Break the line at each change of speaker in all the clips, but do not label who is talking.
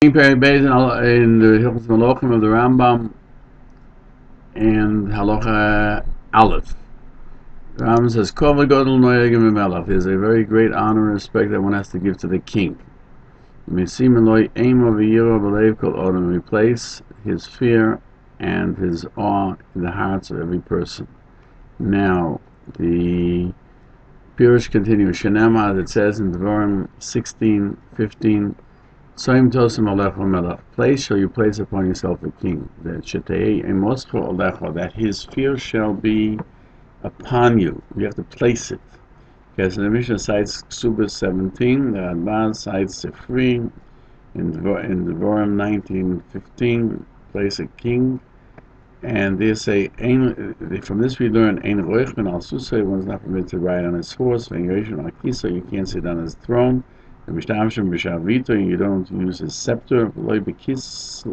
Very based in the Hilchos Melochim of the Rambam and Halacha Aleph. The Rambam says, "Kol HaGodol noyegim v'melach." There's a very great honor and respect that one has to give to the king. Mesim eloi eimo v'yiro b'leiv kol odom. Replace his fear and his awe in the hearts of every person. Now, the Peirush continues. Shenema, as it says in Devarim 16:15. Soim tosim alecha melech. Place shall you place upon yourself a king. That shetei emoscho alecha. That his fear shall be upon you. You have to place it. Because the Mishnah cites Ksubas 17. The Adbaz cites Sifri in Devarim 19:15. Place a king. And they say, from this we learn, Ein roich ben al susay. One's not permitted to ride on his horse. Ve'yoshin al kisa. You can't sit on his throne. And you don't use his scepter, nor his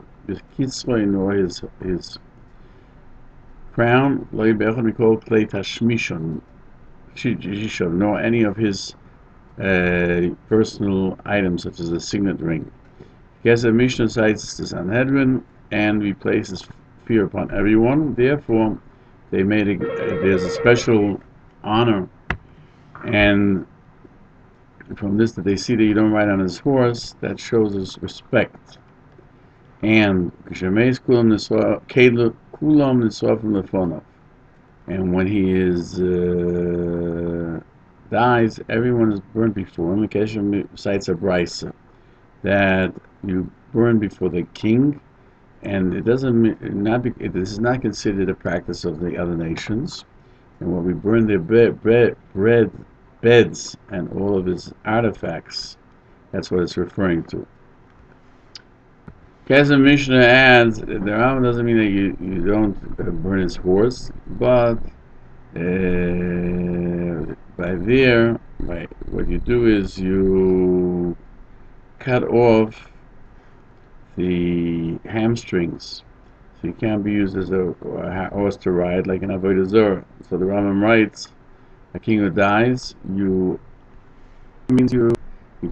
crown, nor any of his personal items, such as a signet ring. Yes, the Mishnah cites the Sanhedrin, and we places fear upon everyone. Therefore, they made there's a special honor, and from this that they see that you don't ride on his horse, that shows his respect. And and when he is dies, everyone is burned before him. Keshem cites a brisa that you burn before the king, and it doesn't this is not considered a practice of the other nations. And when we burn their beds and all of his artifacts, that's what it's referring to. Kesem Mishnah adds, the Rambam doesn't mean that you don't burn his horse, but what you do is you cut off the hamstrings, so you can't be used as a horse to ride like an avodah zarah. So the Rambam writes, a king who dies, you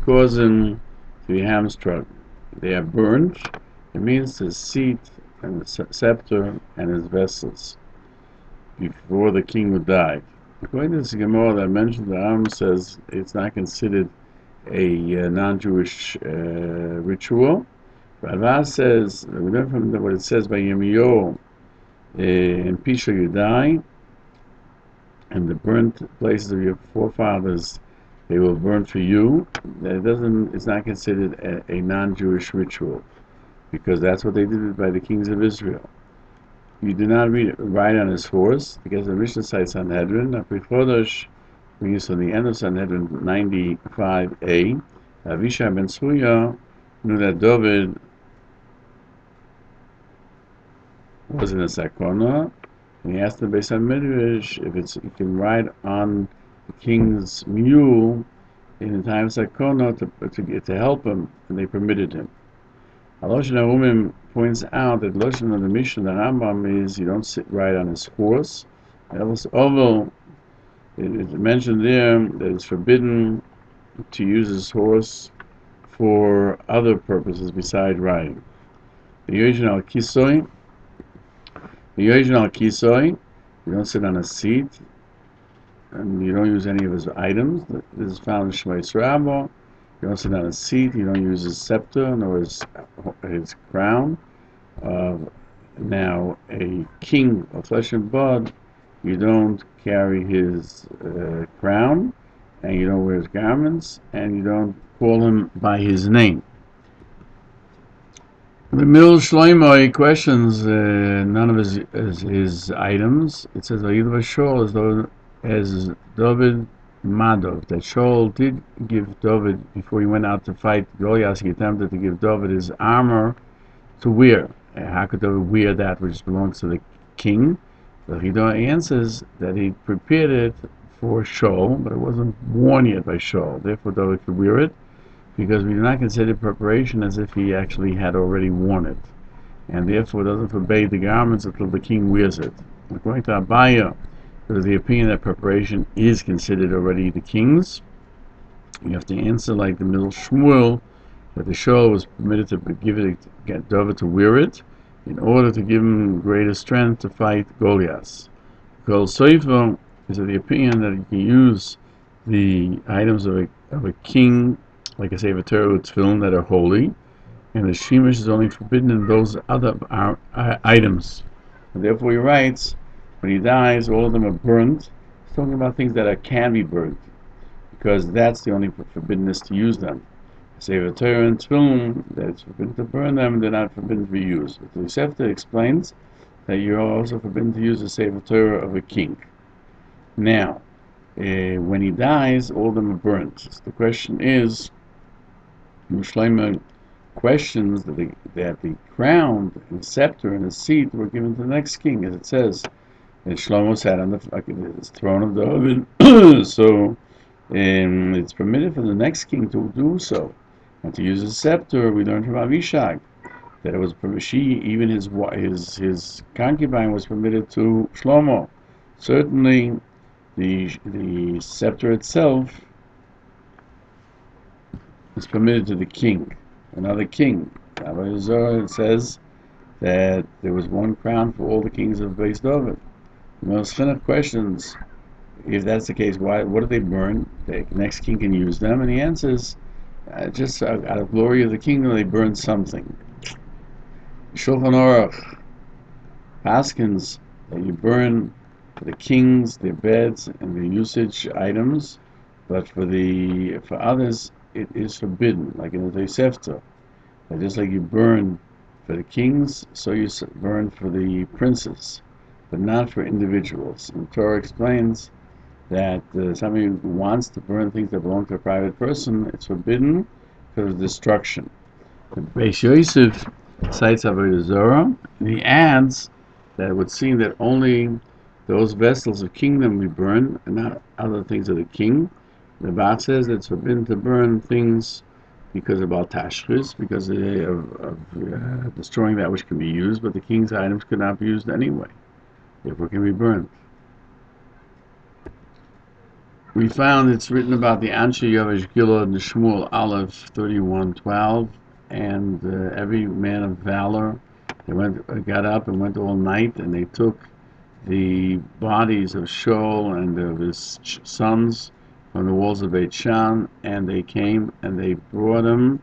cause him to be hamstrung. They are burned. It means his seat and the scepter and his vessels before the king who died. According to this Gemara that I mentioned, the Rambam says it's not considered a non-Jewish ritual. Rava says, we learn from what it says by Yirmiyahu, in peace shall you die, and the burnt places of your forefathers, they will burn for you. It's not considered a non-Jewish ritual, because that's what they did by the kings of Israel. You do not ride on his horse, because the Mishnah cites Sanhedrin. Aprichodosh, we use on the end of Sanhedrin 95a. Avishai ben Tzruya knew that David was in a sakona, and he asked the Beis HaMidrash if you can ride on the king's mule in the time of sakona to help him, and they permitted him. Loshen HaRumim points out that Loshen of the Mishnah, the Rambam, is you don't ride on his horse. Although it's mentioned there that it's forbidden to use his horse for other purposes besides riding. The Yojan al-Kisoi, you don't sit on a seat, and you don't use any of his items. This is found in Shmais Rabbah. You don't sit on a seat, you don't use his scepter nor his crown. Now, a king of flesh and blood, you don't carry his crown, and you don't wear his garments, and you don't call him by his name. The Mil Shloimo questions none of his items. It says, as David Madov, that Shaul did give David, before he went out to fight Goliath, he attempted to give David his armor to wear. How could David wear that which belongs to the king? So he answers that he prepared it for Shaul, but it wasn't worn yet by Shaul. Therefore, David could wear it, because we do not consider preparation as if he actually had already worn it, and therefore doesn't forbade the garments until the king wears it. According to Abaya, there's the opinion that preparation is considered already the king's. You have to answer like the Middle Shmuel, that the shul was permitted to get David to wear it in order to give him greater strength to fight Goliath. Kol Soifer is of the opinion that you can use the items of a king, like I say, a Torah tefillin that are holy, and the shemesh is only forbidden in those other items. And therefore he writes, when he dies, all of them are burnt. He's talking about things that can be burnt, because that's the only forbiddenness to use them. Sefer Torah and tefillin, that it's forbidden to burn them, they're not forbidden to be used. But the Sefta explains that you're also forbidden to use the Sefer Torah of a king. Now, when he dies, all of them are burnt. So the question is, Shlomo questions that the crown and scepter and the seat were given to the next king, as it says that Shlomo sat on the throne of David. So it's permitted for the next king to do so, and to use a scepter. We learned from Avishag that it was even his concubine was permitted to Shlomo. Certainly, the scepter itself is permitted to the king, another king. Rabbi Zohar says that there was one crown for all the kings of Beis David. Most questions, if that's the case, what do they burn? The next king can use them, and he answers, just out of glory of the kingdom, they burn something. Shulchan Aruch paskins that you burn for the kings, their beds, and their usage items, but for others it is forbidden, like in the Tosefta. Just like you burn for the kings, so you burn for the princes, but not for individuals. And Torah explains that somebody who wants to burn things that belong to a private person, it's forbidden because of destruction. The Beis Yosef cites Avodah Zarah, and he adds that it would seem that only those vessels of kingdom we burn, and not other things of the king. The Bach says that it's forbidden to burn things because of al-tashchis, because of destroying that which can be used, but the king's items could not be used anyway, therefore can be burned. We found it's written about the Anshe Yovesh Gilad in Shmuel Aleph 31:12, and every man of valor, they got up and went all night, and they took the bodies of Shaul and of his sons from the walls of Beit Shan, and they came and they brought them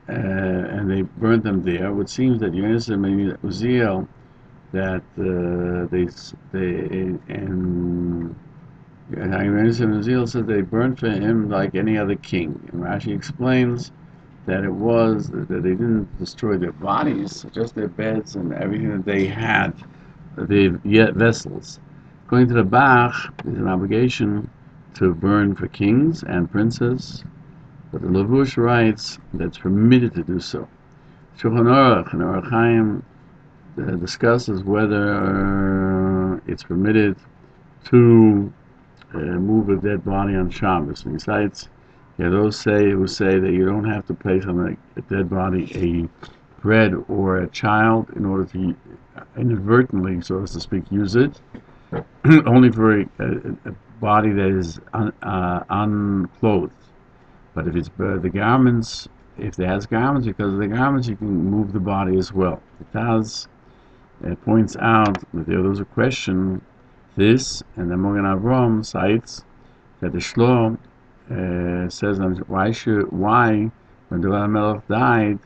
and they burnt them there. It seems that Yonis and Uziel, that Yonis and Uziel said they burnt for him like any other king. And Rashi explains that it was that they didn't destroy their bodies, just their beds and everything that they had, the vessels. According to the Bach, there's an obligation to burn for kings and princes, but the Levush writes that it's permitted to do so. Shulchan Aruch and Orach Chaim discusses whether it's permitted to move a dead body on Shabbos. And he cites, those who say that you don't have to place on a dead body a bread or a child in order to inadvertently, so as to speak, use it, only for a body that is unclothed. But if it's the garments, if it has garments, because of the garments, you can move the body as well. The Taz points out that there was a question this, and the Magen Avram cites that the Shlo says why when David Melech died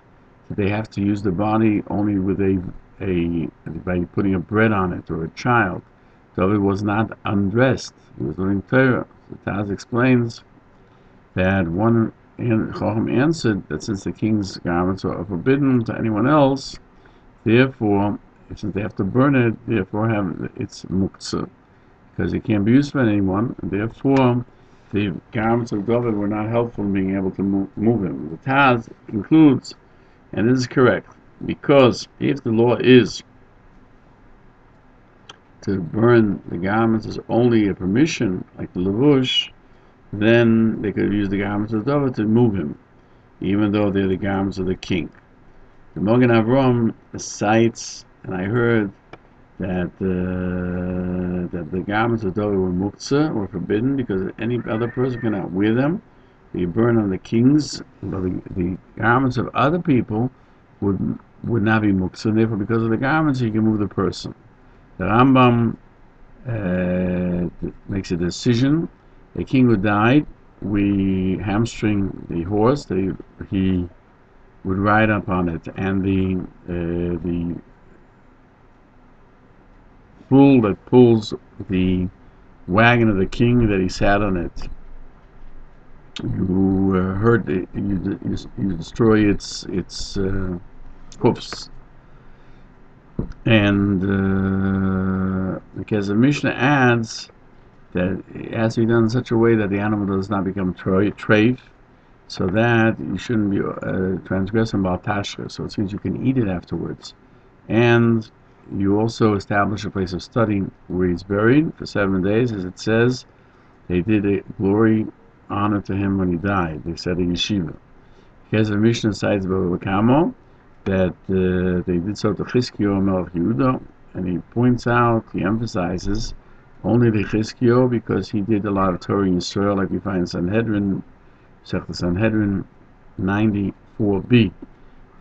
did they have to use the body only with by putting a bread on it or a child. David was not undressed; he was learning Torah. The Taz explains that one Chacham answered that since the king's garments are forbidden to anyone else, therefore, since they have to burn it, therefore it's muktzah, because it can't be used for anyone, and therefore the garments of David were not helpful in being able to move him. The Taz concludes, and this is correct, because if the law is to burn the garments is only a permission, like the Levush, then they could use the garments of David to move him, even though they're the garments of the king. The Magen Avram cites, and I heard that the garments of David were muktzah, were forbidden, because any other person cannot wear them, that you burn on the kings, but the garments of other people would not be muktzah. So therefore, because of the garments, you can move the person. The Rambam makes a decision. The king who died, we hamstring the horse. He would ride up on it, and the bull that pulls the wagon of the king that he sat on it. You hurt it, you destroy its hoofs, and because the Mishnah adds that it has to be done in such a way that the animal does not become treif, so that you shouldn't be transgressing Baal Tashra. So it seems you can eat it afterwards, and you also establish a place of study where he's buried for 7 days, as it says. They did a glory honor to him when he died. They said a yeshiva. Here's a Mishnah cites Baba Kamo that they did so to Chizkiyo Melech Yehuda, and he points out, he emphasizes only the Chizkiyo because he did a lot of Torah in Israel, like we find in Sanhedrin, Sechta Sanhedrin 94b,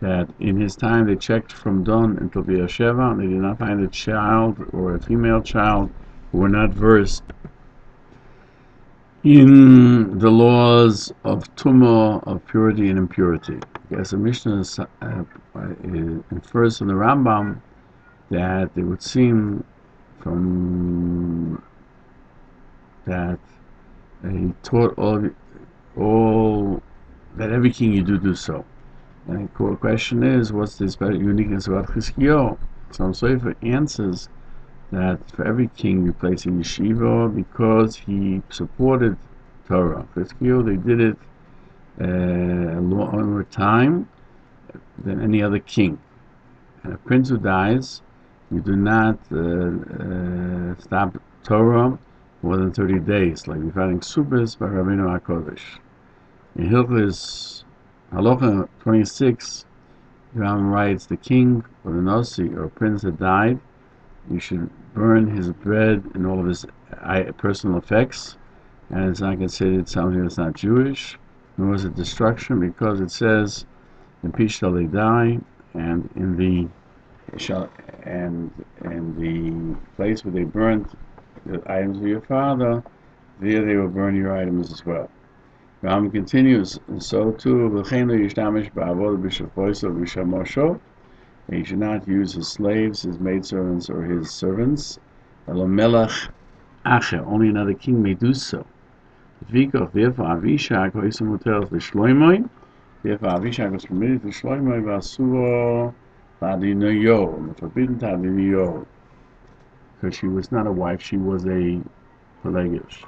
that in his time they checked from dawn until Beersheva, and they did not find a child or a female child who were not versed in the laws of tumah, of purity and impurity. As the Mishnah infers from the Rambam that it would seem from that he taught all that every king you do so. And the question is, what's the special uniqueness about Chizkiyo? Some Sofer answers that for every king you place in yeshiva because he supported Torah. Chizkiyo, they did it a longer time than any other king. And a prince who dies, you do not stop Torah more than 30 days, like we find in Subis by Rabbeinu HaKodesh. In Hilchos Halacha 26, Rambam writes, the king or the Nasi or prince that died, you should burn his bread and all of his personal effects, and it's not considered something that's not Jewish, nor is it destruction, because it says, in peace shall they die, and in the place where they burnt the items of your father, there they will burn your items as well. Rambam continues, and so too, and he should not use his slaves, his maidservants, or his servants. Only another king may do so. Therefore, Avishag was permitted to Shloimeh Vasuro Tadinoyo, forbidden Tadinoyo, because she was not a wife, she was a Pelagish.